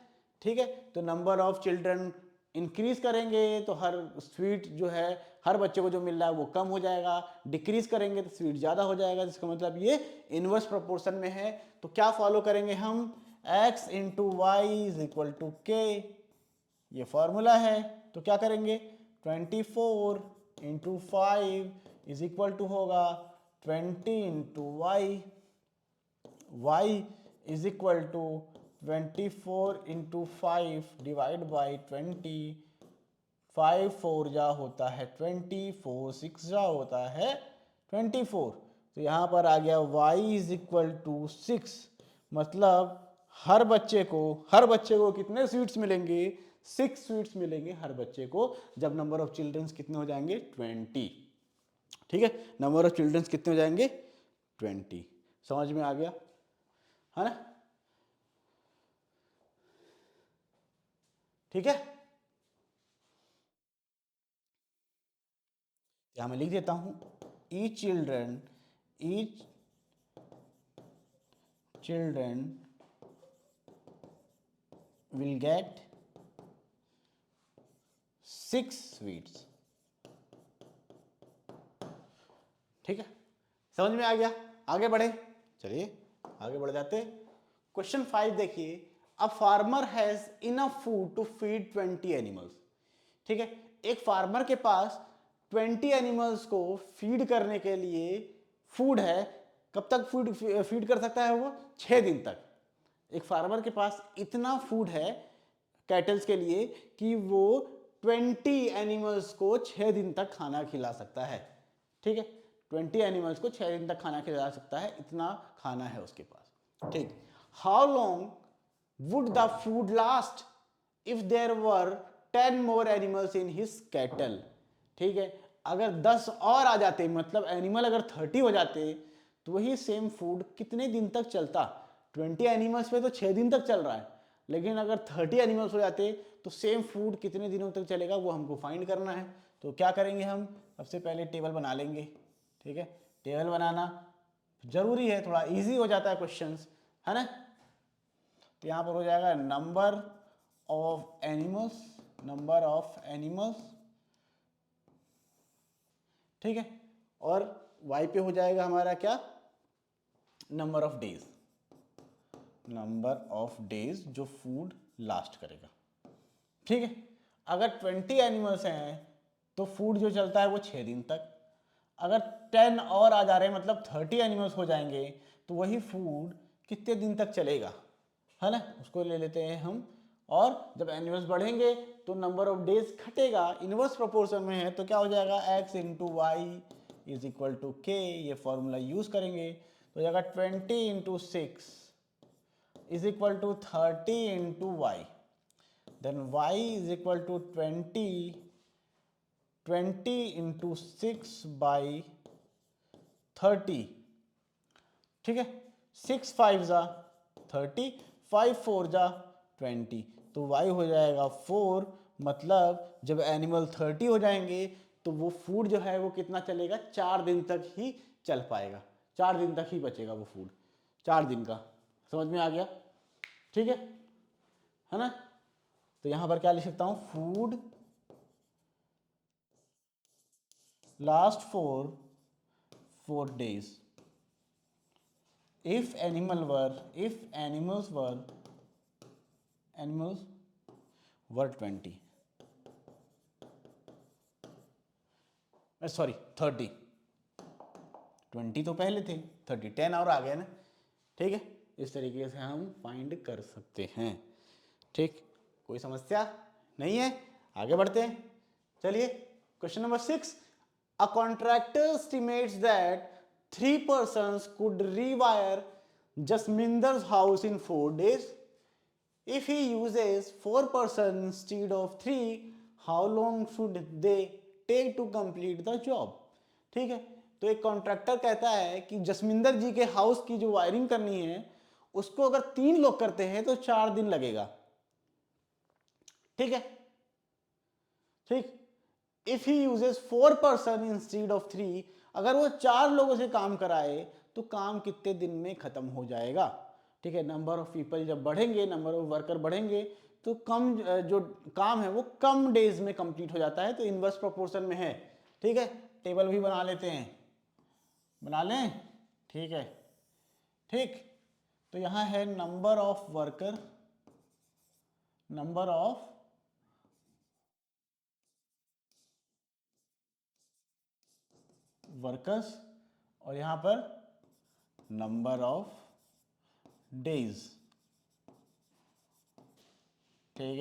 ठीक है, तो नंबर ऑफ चिल्ड्रन इंक्रीज करेंगे तो हर स्वीट जो है, हर बच्चे को जो मिल रहा है वो कम हो जाएगा, डिक्रीज करेंगे तो स्वीट ज़्यादा हो जाएगा, जिसका मतलब ये इनवर्स प्रोपोर्शन में है। तो क्या फॉलो करेंगे हम, x into y is equal to k, ये फॉर्मूला है। तो क्या करेंगे, 24 इंटू 5 इज इक्वल टू होगा 20 into y, y is equal to 24 into 5 divide by 20, 5 4 जा होता है 20, 4 6 जा होता है 24। तो यहाँ पर आ गया y इज इक्वल टू 6, मतलब हर बच्चे को कितने स्वीट्स मिलेंगे, 6 स्वीट्स मिलेंगे हर बच्चे को, जब नंबर ऑफ चिल्ड्रंस कितने हो जाएंगे 20। ठीक है, नंबर ऑफ चिल्ड्रंस कितने हो जाएंगे 20। समझ में आ गया है ना? ठीक है, यहां मैं लिख देता हूं, each children will get 6 sweets. ठीक है, समझ में आ गया? आगे बढ़े, चलिए आगे बढ़ जाते। क्वेश्चन 5 देखिए, a farmer has enough food to feed 20 animals. ठीक है, एक फार्मर के पास 20 एनिमल्स को फीड करने के लिए फूड है। कब तक फीड कर सकता है वो? 6 दिन तक। एक फार्मर के पास इतना फूड है कैटल्स के लिए कि वो 20 एनिमल्स को 6 दिन तक खाना खिला सकता है। ठीक है, 20 एनिमल्स को 6 दिन तक खाना खिला सकता है, इतना खाना है उसके पास। ठीक, how long would the food last if there were 10 more animals in his cattle. ठीक है, अगर 10 और आ जाते, मतलब एनिमल अगर 30 हो जाते, तो वही सेम फूड कितने दिन तक चलता? 20 एनिमल्स पे तो 6 दिन तक चल रहा है, लेकिन अगर 30 एनिमल्स हो जाते तो सेम फूड कितने दिनों तक चलेगा, वो हमको फाइंड करना है। तो क्या करेंगे हम, सबसे पहले टेबल बना लेंगे। ठीक है, टेबल बनाना जरूरी है, थोड़ा इजी हो जाता है क्वेश्चंस, है ना? तो यहां पर हो जाएगा नंबर ऑफ एनिमल्स। ठीक है, और y पे हो जाएगा हमारा क्या, नंबर ऑफ डेज जो फूड लास्ट करेगा। ठीक है, अगर 20 एनिमल्स हैं तो फूड जो चलता है वो 6 दिन तक। अगर 10 और आ जा रहे हैं, मतलब 30 एनिमल्स हो जाएंगे, तो वही फूड कितने दिन तक चलेगा, है ना? उसको ले लेते हैं हम। और जब एनिमल्स बढ़ेंगे तो नंबर ऑफ डेज घटेगा, इनवर्स प्रोपोर्शन में है, तो क्या हो जाएगा, x into y is equal to k. ये फॉर्मूला यूज करेंगे तो हो जाएगा 20 into 6 is equal to 30 into y. Then y is equal to 20 into 6 by 30। ठीक है, 6 5 जा 30, 5 4 जा 20, तो y हो जाएगा 4। मतलब जब एनिमल 30 हो जाएंगे तो वो फूड जो है वो कितना चलेगा, 4 दिन तक ही चल पाएगा, 4 दिन तक ही बचेगा वो फूड, 4 दिन का। समझ में आ गया? ठीक है ना? तो यहां पर क्या लिख सकता हूं, food last for 4 days if animals were 20, sorry 30, 20 तो पहले थे, 30 10 और आ गए ना। ठीक है, इस तरीके से हम फाइंड कर सकते हैं। ठीक, कोई समस्या नहीं है, आगे बढ़ते हैं। चलिए question number 6, a contractor estimates that 3 persons could rewire Jasminder's house in 4 days. If he uses 4 persons instead of 3, how long should they take to complete the job? ठीक है, तो एक कॉन्ट्रैक्टर कहता है कि जसमिंदर जी के हाउस की जो वायरिंग करनी है उसको अगर 3 लोग करते हैं तो 4 दिन लगेगा। ठीक है, ठीक, if he uses 4 person instead of 3, अगर वो 4 लोगों से काम कराए तो काम कितने दिन में खत्म हो जाएगा। ठीक है, नंबर ऑफ पीपल जब बढ़ेंगे, नंबर ऑफ वर्कर बढ़ेंगे, तो कम जो काम है वो कम डेज में कंप्लीट हो जाता है, तो इनवर्स प्रोपोर्शन में है। ठीक है, टेबल भी बना लेते हैं, बना लें। ठीक है, ठीक, तो यहां है नंबर ऑफ वर्कर्स और यहां पर नंबर ऑफ डेज। ठीक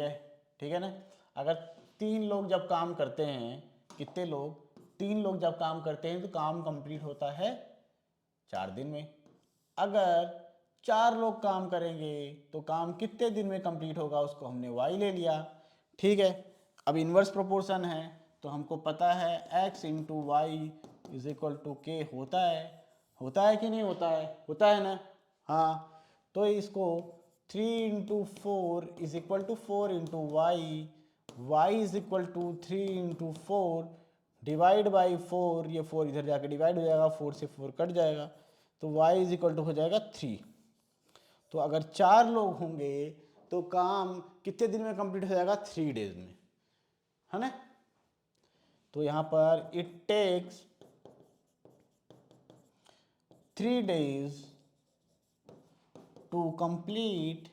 है ना? अगर 3 लोग जब काम करते हैं, कितने लोग, 3 लोग जब काम करते हैं तो काम कंप्लीट होता है 4 दिन में। अगर 4 लोग काम करेंगे तो काम कितने दिन में कंप्लीट होगा, उसको हमने y ले लिया। ठीक है, अब इन्वर्स प्रोपोर्शन है तो हमको पता है x into y is equal to k होता है कि नहीं होता है, होता है ना। हाँ, तो इसको 3 into 4 is equal to 4 into y is equal to 3 into 4 divide by 4, ये 4 इधर जाके डिवाइड हो जाएगा, 4 से 4 कट जाएगा, तो y इज इक्वल टू हो जाएगा 3। तो अगर 4 लोग होंगे तो काम कितने दिन में कंप्लीट हो जाएगा, 3 डेज में, है ना। तो यहाँ पर it takes 3 days to complete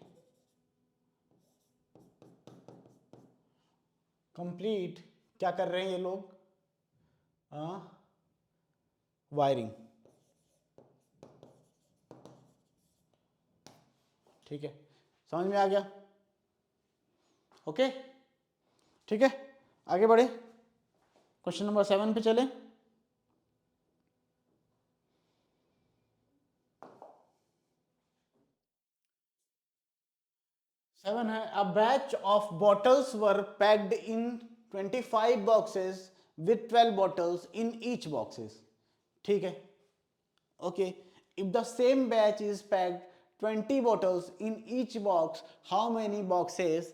क्या कर रहे हैं ये लोग, वायरिंग। ठीक है, समझ में आ गया, ओके। ठीक है, आगे बढ़े, क्वेश्चन नंबर 7 पे चले। सेवन है, a batch of bottles were packed in 25 boxes with 12 bottles in each boxes. ठीक है, okay, if the same batch is packed 20 bottles in each box, how many boxes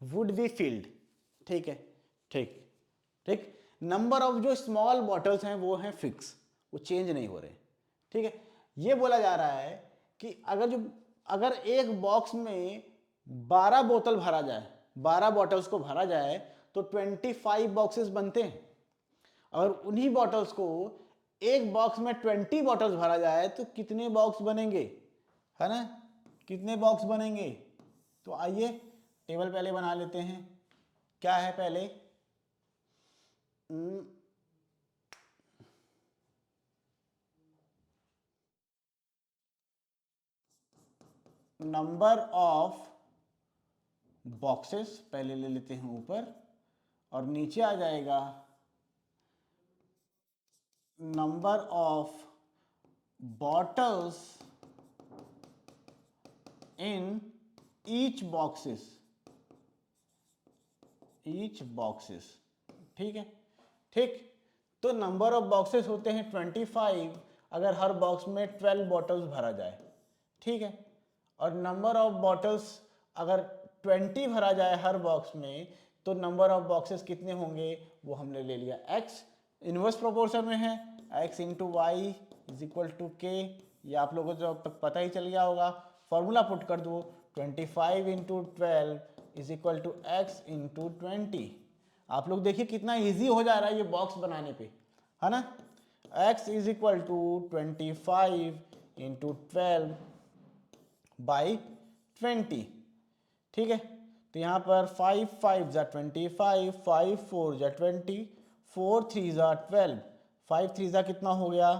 would be filled? ठीक है, ठीक ठीक। Number of जो small bottles हैं वो हैं फिक्स, वो चेंज नहीं हो रहे। ठीक है, ये बोला जा रहा है कि अगर एक बॉक्स में 12 बोतल भरा जाए, 12 बॉटल्स को भरा जाए तो 25 बॉक्सेस बनते हैं। और उन्हीं बॉटल्स को एक बॉक्स में 20 बॉटल्स भरा जाए तो कितने बॉक्स बनेंगे, है ना, कितने बॉक्स बनेंगे। तो आइए टेबल पहले बना लेते हैं। क्या है पहले, नंबर ऑफ बॉक्सेस पहले ले लेते हैं ऊपर, और नीचे आ जाएगा number of bottles in each boxes. ठीक है, ठीक। तो नंबर ऑफ बॉक्सेस होते हैं 25 अगर हर बॉक्स में 12 बॉटल्स भरा जाए। ठीक है, और नंबर ऑफ बॉटल्स अगर 20 भरा जाए हर बॉक्स में तो नंबर ऑफ बॉक्सेस कितने होंगे वो हमने ले लिया x, इनवर्स प्रोपोर्शन में है, x into y is equal to k. ये आप लोगों को अब तक पता ही चल गया होगा, फॉर्मूला पुट कर दो, 25 into 12 is equal to x into 20। आप लोग देखिए कितना इजी हो जा रहा है ये बॉक्स बनाने पे, है ना। x is equal to 25 into 12 by 20। ठीक है, तो यहाँ पर 5 5 ज़ा 25, 5 4 ज़ा 20, 4 3 ज़ा 12, 5 3 ज़ा कितना हो गया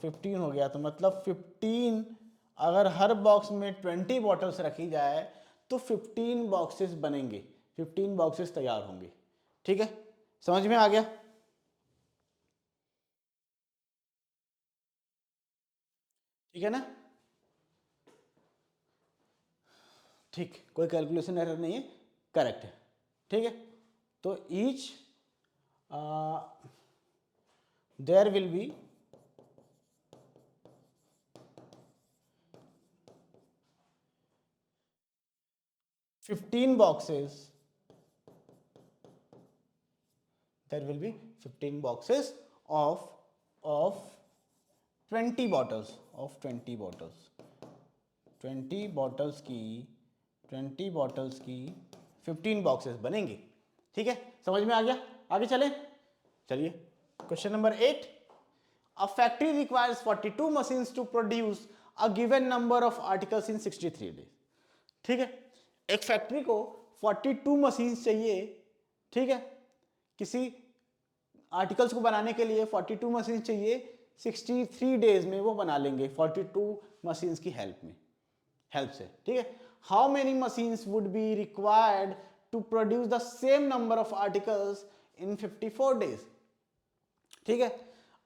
15 हो गया। तो मतलब 15 अगर हर बॉक्स में 20 बॉटल्स रखी जाए तो 15 बॉक्सेस बनेंगे, 15 बॉक्सेस तैयार होंगे। ठीक है, समझ में आ गया, ठीक है ना। ठीक, कोई कैलकुलेशन एरर नहीं है, करेक्ट है। ठीक है, तो each their will be 15 boxes, there will be 15 boxes of 20 bottles, of 20 bottles, 20 bottles की 15 बॉक्सेस बनेंगे। ठीक है, समझ में आ गया, आगे चले, चलिए question number 8। A factory requires 42 machines to produce a given number of articles in 63 days. ठीक है, एक फैक्ट्री को 42 मशीन्स चाहिए। ठीक है, किसी आर्टिकल्स को बनाने के लिए 42 मशीन्स चाहिए, 63 डेज में वो बना लेंगे 42 मशीन्स की हेल्प से। ठीक है, how many machines would be required to produce the same number of articles in 54 days. ठीक है,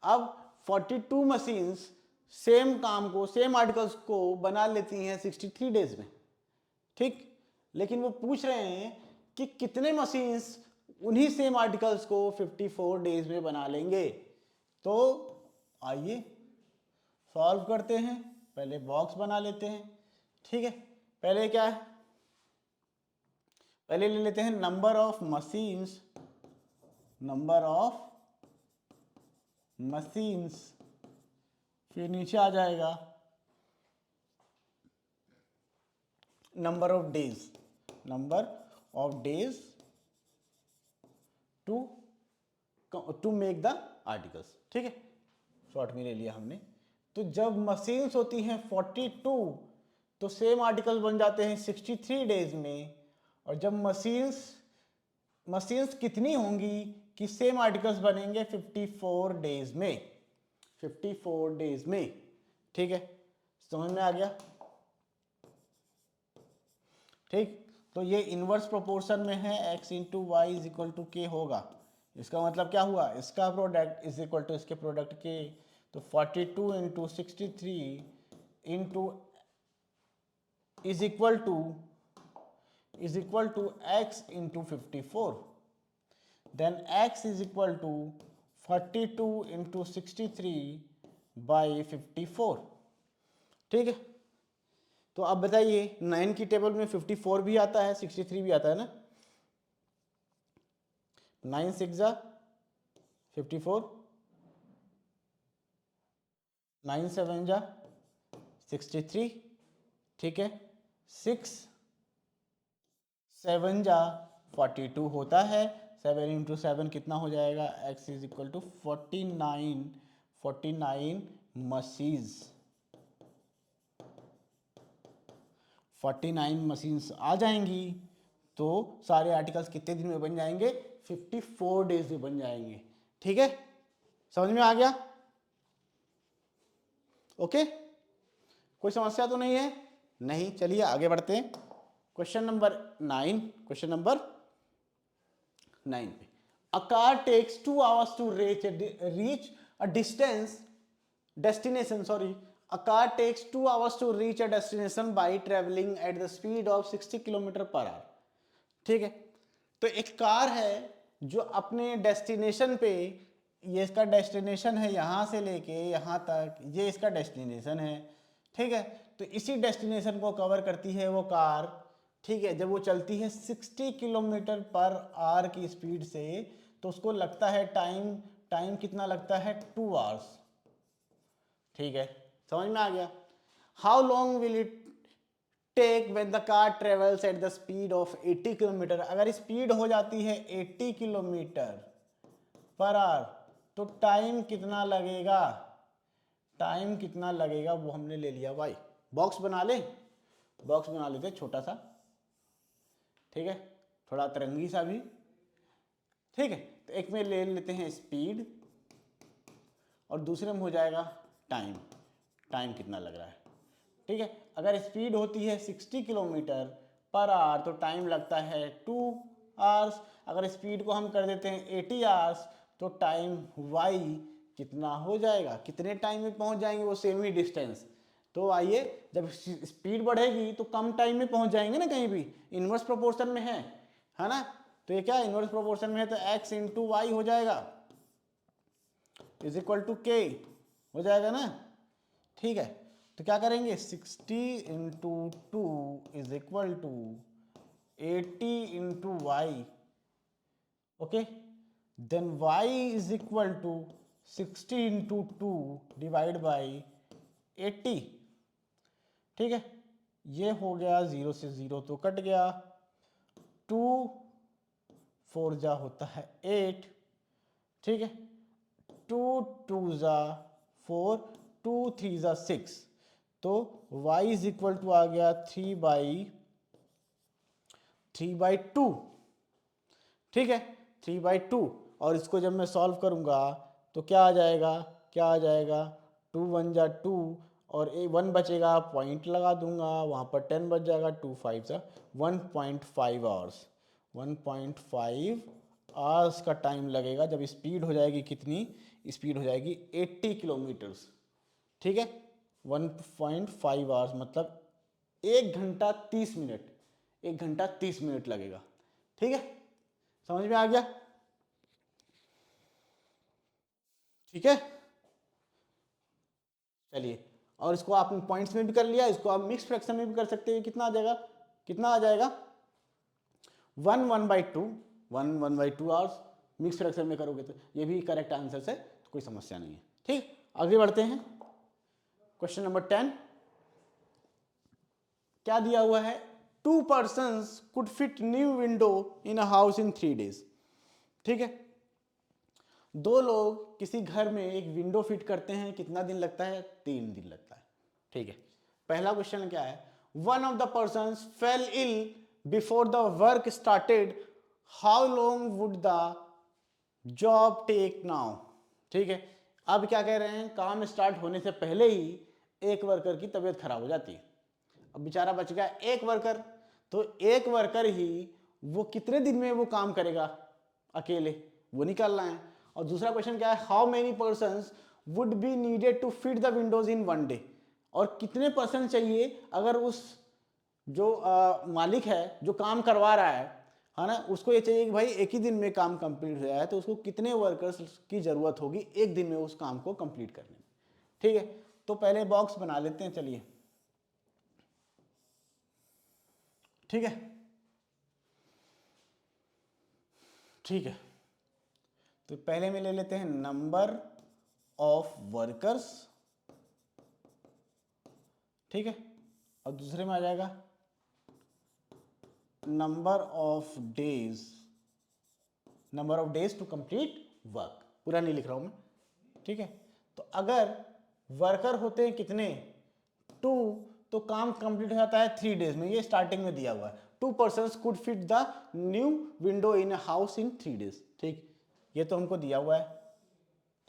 अब 42 मशीन्स सेम काम को, सेम आर्टिकल्स को बना लेती हैं 63 डेज में। ठीक, लेकिन वो पूछ रहे हैं कि कितने मशीन्स उन्हीं सेम आर्टिकल्स को 54 डेज में बना लेंगे। तो आइए सॉल्व करते हैं। पहले बॉक्स बना लेते हैं। ठीक है, पहले क्या है, पहले ले लेते हैं number of machines, number of machines, फिर नीचे आ जाएगा number of days, number of days to make the articles. ठीक है, शॉर्ट में ले लिया हमने। तो जब मशीन्स होती हैं 42 तो सेम आर्टिकल बन जाते हैं 63 डेज में। और जब मशीन्स कितनी होंगी कि सेम आर्टिकल्स बनेंगे 54 डेज में, 54 डेज में। ठीक है, समझ में आ गया। ठीक, तो ये इनवर्स प्रोपोर्शन में है, x into y is equal to k होगा। इसका मतलब क्या हुआ, इसका प्रोडक्ट इज इक्वल टू इसके प्रोडक्ट के। तो 42 into 63 into is equal to x into 54। Then x is equal to 42 into 63 by 54। ठीक है, तो अब बताइए 9 की टेबल में 54 भी आता है, 63 भी आता है ना। 9 6 जा 54, 9 7 जा 63। ठीक है, 6 7 जा 42 होता है। 7 इंटू 7 कितना हो जाएगा, x is equal to 49 machines. 49 machines आ जाएंगी तो सारे आर्टिकल्स कितने दिन में बन जाएंगे, 54 डेज में बन जाएंगे। ठीक है, समझ में आ गया। ओके, कोई समस्या तो नहीं है? नहीं, चलिए आगे बढ़ते हैं। क्वेश्चन नंबर 9, क्वेश्चन नंबर 9 पे, a car takes 2 hours to reach a destination, a car takes 2 hours to reach a destination by traveling at the speed of 60 kilometre per hour. ठीक है, तो एक कार है जो अपने डेस्टिनेशन पे, ये इसका डेस्टिनेशन है, यहां से लेके यहां तक ये इसका डेस्टिनेशन है। ठीक है, तो इसी डेस्टिनेशन को कवर करती है वो कार। ठीक है, जब वो चलती है 60 किलोमीटर पर आवर की स्पीड से तो उसको लगता है टाइम कितना लगता है, 2 hours। ठीक है, समझ में आ गया। How long will it take when the car travels at the speed of 80 kilometre. अगर स्पीड हो जाती है 80 किलोमीटर पर आवर तो टाइम कितना लगेगा, टाइम कितना लगेगा वो हमने ले लिया भाई। बॉक्स बना ले, बॉक्स बना लेते छोटा सा। ठीक है, थोड़ा तरंगी सा भी। ठीक है, तो एक में ले लेते हैं स्पीड और दूसरे में हो जाएगा टाइम, टाइम कितना लग रहा है। ठीक है, अगर स्पीड होती है 60 किलोमीटर पर आवर तो टाइम लगता है 2 hours। अगर स्पीड को हम कर देते हैं 80 hours तो टाइम y कितना हो जाएगा, कितने टाइम में पहुंच जाएंगे वो सेम ही डिस्टेंस। तो आइए, जब स्पीड बढ़ेगी तो कम टाइम में पहुंच जाएंगे ना, कहीं भी इनवर्स प्रोपोर्शन में है ना। तो ये क्या इनवर्स प्रोपोर्शन में है, तो x इंटू वाई हो जाएगा इज इक्वल टू के हो जाएगा ना। ठीक है, तो क्या करेंगे, 60 into 2 is equal to 80 into y. Okay, then y is equal to 60 into 2 divide by 80। ठीक है, ये हो गया 0 से 0 तो कट गया, 2 4 जा होता है 8। ठीक है, 2 2 जा 4, 2 3 जा 6, तो y इज इक्वल टू आ गया 3/2। ठीक है, 3/2। और इसको जब मैं सॉल्व करूंगा तो क्या आ जाएगा, 2 1 जा 2 और 1 बचेगा, पॉइंट लगा दूंगा वहां पर, 10 बच जाएगा, 2 5 जा 1.5 आवर्स। 1.5 आवर्स का टाइम लगेगा। जब स्पीड हो जाएगी कितनी, स्पीड हो जाएगी 80 किलोमीटर्स, ठीक है। 1.5 आवर्स मतलब 1 घंटा 30 मिनट, 1 घंटा 30 मिनट लगेगा, ठीक है। समझ में आ गया, ठीक है। चलिए, और इसको आपने पॉइंट्स में भी कर लिया, इसको आप मिक्स फ्रैक्शन में भी कर सकते हैं। कितना आ जाएगा, कितना आ जाएगा 1/2, 1/2 आवर्स। मिक्स फ्रैक्शन में करोगे तो ये भी करेक्ट आंसर है, तो कोई समस्या नहीं है, ठीक। आगे बढ़ते हैं, क्वेश्चन नंबर 10 क्या दिया हुआ है, 2 persons could fit new window in a house in 3 days, ठीक है। 2 लोग किसी घर में एक विंडो फिट करते हैं, कितना दिन लगता है, 3 दिन लगता है, ठीक है। पहला क्वेश्चन क्या है, one of the person fell ill before the work started, how long would the job take now, ठीक है। अब क्या कह रहे हैं, काम स्टार्ट होने से पहले ही एक वर्कर की तबीयत खराब हो जाती है। अब बेचारा बच गया एक वर्कर, तो एक वर्कर ही वो कितने दिन में वो काम करेगा अकेले, वो निकालना है। और दूसरा क्वेश्चन क्या है, how many persons would be needed to fit the windows in 1 day, और कितने पर्सन चाहिए अगर उस जो मालिक है जो काम करवा रहा है ना, उसको ये चाहिए कि भाई एक ही दिन में काम कंप्लीट हो जाए, तो उसको कितने वर्कर्स की जरूरत होगी एक दिन में उस काम को कंप्लीट करने में, ठीक है। तो पहले बॉक्स बना लेते हैं, चलिए, ठीक है, ठीक है। तो पहले में ले लेते हैं नंबर ऑफ वर्कर्स, ठीक है, और दूसरे में आ जाएगा number of days, number of days to complete work, पूरा नहीं लिख रहा हूं मैं, ठीक है। तो अगर वर्कर होते हैं कितने, 2, तो काम कंप्लीट हो जाता है 3 days में, ये स्टार्टिंग में दिया हुआ है। 2 persons could fit the new window in house in 3 days, ठीक, ये तो हमको दिया हुआ है,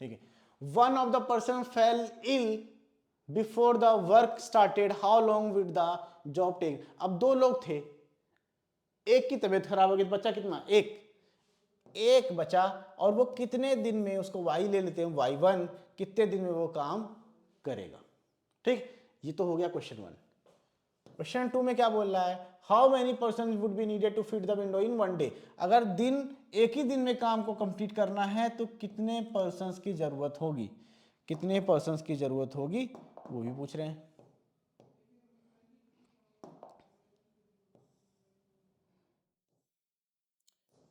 ठीक है। One of the person fell ill before the work started, how long would the job take. अब 2 लोग थे, एक की तबीयत खराब हो गई, बच्चा कितना, एक बचा, और वो कितने दिन में, उसको वाई ले लेते हैं, y1, कितने दिन में वो काम करेगा, ठीक। ये तो हो गया क्वेश्चन 1। क्वेश्चन 2 में क्या बोल रहा है, how many person would be needed to fit the window in 1 day, अगर दिन एक ही दिन में काम को कंप्लीट करना है तो कितने पर्सन्स की जरूरत होगी, कितने पर्सन्स की जरूरत होगी, वो भी पूछ रहे हैं,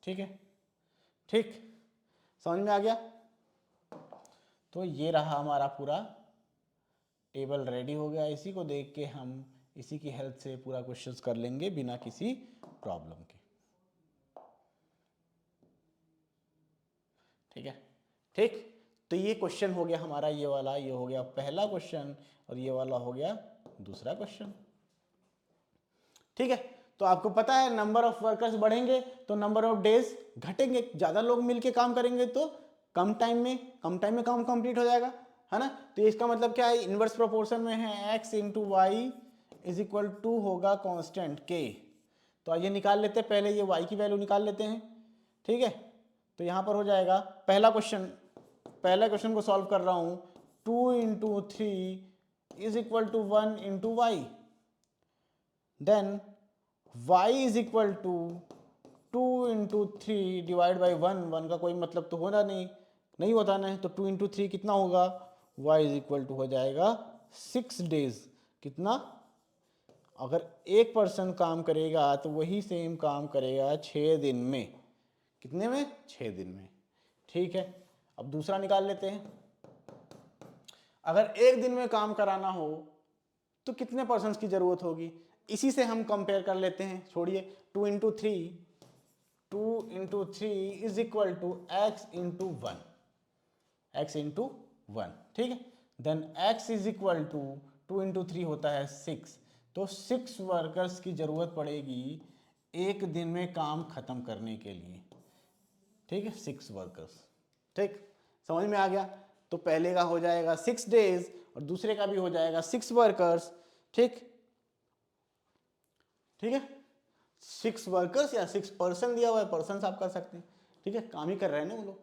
ठीक है, ठीक, समझ में आ गया। तो ये रहा हमारा पूरा टेबल रेडी हो गया, इसी को देख के हम इसी की हेल्प से पूरा क्वेश्चंस कर लेंगे बिना किसी प्रॉब्लम के, ठीक है, ठीक। तो ये क्वेश्चन हो गया हमारा, ये वाला, ये हो गया पहला क्वेश्चन, और ये वाला हो गया दूसरा क्वेश्चन, ठीक है। तो आपको पता है नंबर ऑफ वर्कर्स बढ़ेंगे तो नंबर ऑफ डेज घटेंगे, ज्यादा लोग मिलके काम करेंगे तो कम टाइम में काम कंप्लीट हो जाएगा, है ना। तो इसका मतलब क्या है, इनवर्स प्रोपोर्शन में है, x into y is equal to होगा कांस्टेंट k। तो आइए निकाल लेते हैं, पहले ये y की वैल्यू निकाल लेते हैं, ठीक है। तो यहां पर हो जाएगा पहला क्वेश्चन को सॉल्व कर रहा हूं, 2 into 3 is equal to 1 into y, then y is equal to 2 into 3 divide by 1 का कोई मतलब तो होना नहीं होता ना, तो 2 इंटू 3 कितना होगा, y इज इक्वल टू हो जाएगा 6 days, कितना, अगर एक पर्सन काम करेगा तो वही सेम काम करेगा 6 दिन में, कितने में, 6 दिन में, ठीक है। अब दूसरा निकाल लेते हैं, अगर एक दिन में काम कराना हो तो कितने पर्सन की जरूरत होगी, इसी से हम कंपेयर कर लेते हैं, छोड़िए, 2 into 3 is equal to x into 1, ठीक है। Then x is equal to 2 into 3 होता है 6, तो 6 वर्कर्स की जरूरत पड़ेगी एक दिन में काम खत्म करने के लिए, ठीक है, 6 वर्कर्स, ठीक, समझ में आ गया। तो पहले का हो जाएगा 6 days और दूसरे का भी हो जाएगा 6 वर्कर्स, ठीक, ठीक है, 6 वर्कर्स या 6 पर्सन दिया हुआ है, पर्सन आप कर सकते हैं, ठीक है, काम ही कर रहे हैं ना वो लोग।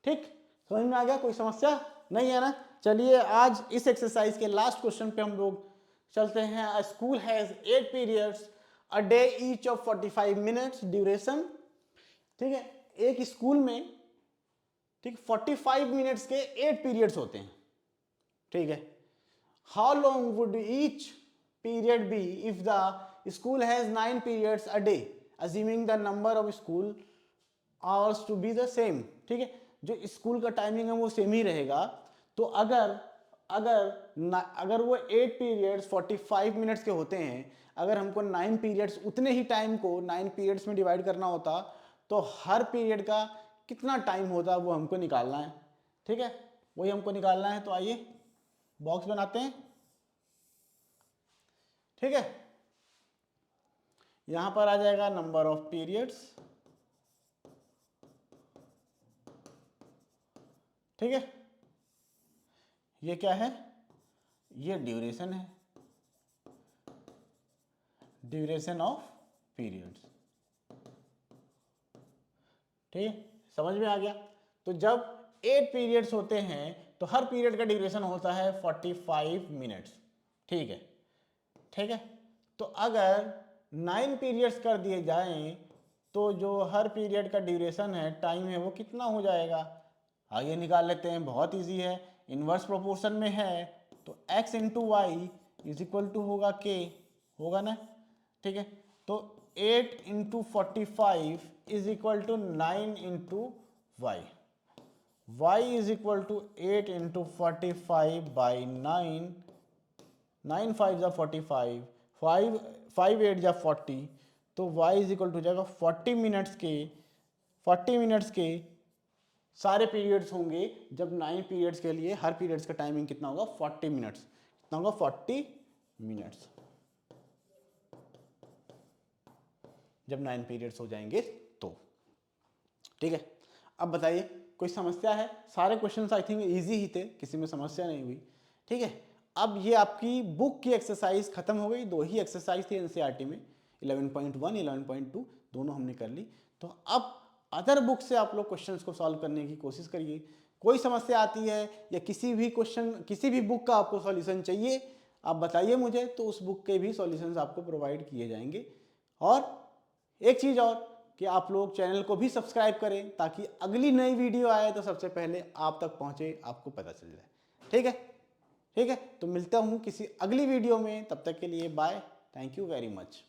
ठीक, समझ में आ गया, कोई समस्या नहीं है ना। चलिए आज इस एक्सरसाइज के लास्ट क्वेश्चन पे हम लोग चलते हैं। अ school has 8 periods a day each of 45 minutes duration. ठीक है, एक स्कूल में, ठीक, 45 मिनट्स के 8 पीरियड्स होते हैं। ठीक है, how long would each period be if the school has 9 periods a day assuming the number of school hours to be the same. ठीक है, जो स्कूल का टाइमिंग है वो सेम ही रहेगा। तो अगर अगर वो 8 पीरियड्स 45 मिनट्स के होते हैं, अगर हमको 9 पीरियड्स उतने ही टाइम को 9 पीरियड्स में डिवाइड करना होता, तो हर पीरियड का कितना टाइम होता वो हमको निकालना है। ठीक है, वही हमको निकालना है। तो आइए बॉक्स बनाते हैं। ठीक है, यहां पर आ जाएगा नंबर ऑफ पीरियड्स। ठीक है, ये क्या है, ये ड्यूरेशन है, ड्यूरेशन ऑफ पीरियड्स। ठीक है, समझ में आ गया। तो जब 8 पीरियड्स होते हैं तो हर पीरियड का ड्यूरेशन होता है 45 मिनट्स। ठीक है, ठीक है, तो अगर 9 पीरियड्स कर दिए जाएं तो जो हर पीरियड का ड्यूरेशन है, टाइम है, वो कितना हो जाएगा। आइए निकाल लेते हैं, बहुत इजी है, इन्वर्स प्रोपोर्शन में है तो x into y is equal to होगा k, होगा ना। ठीक है, तो 8 into 45 is equal to 9 into y, y is equal to 8 into 45 by 9, 9 5 जा 45, 5 8 जा 40, तो y इज इक्वल टू हो जाएगा 40 मिनट्स के सारे पीरियड्स होंगे। जब 9 पीरियड्स के लिए हर पीरियड्स का टाइमिंग कितना होगा, 40 मिनट्स। कितना होगा, 40 मिनट्स, जब 9 पीरियड्स हो जाएंगे तो। ठीक है, अब बताइए कोई समस्या है। सारे क्वेश्चंस आई थिंक इजी ही थे, किसी में समस्या नहीं हुई। ठीक है, अब ये आपकी बुक की एक्सरसाइज खत्म हो गई। 2 ही एक्सरसाइज थी एनसीईआरटी में, 11.1 11.2 दोनों हमने कर ली। तो अब अदर बुक से आप लोग क्वेश्चंस को सॉल्व करने की कोशिश करिए। कोई समस्या आती है या किसी भी क्वेश्चन, किसी भी बुक का आपको सॉल्यूशन चाहिए, आप बताइए मुझे, तो उस बुक के भी सॉल्यूशंस आपको प्रोवाइड किए जाएंगे। और एक चीज़ और कि आप लोग चैनल को भी सब्सक्राइब करें ताकि अगली नई वीडियो आए तो सबसे पहले आप तक पहुंचे, आपको पता चल जाए। ठीक है, ठीक है, तो मिलता हूं किसी अगली वीडियो में, तब तक के लिए bye, thank you very much.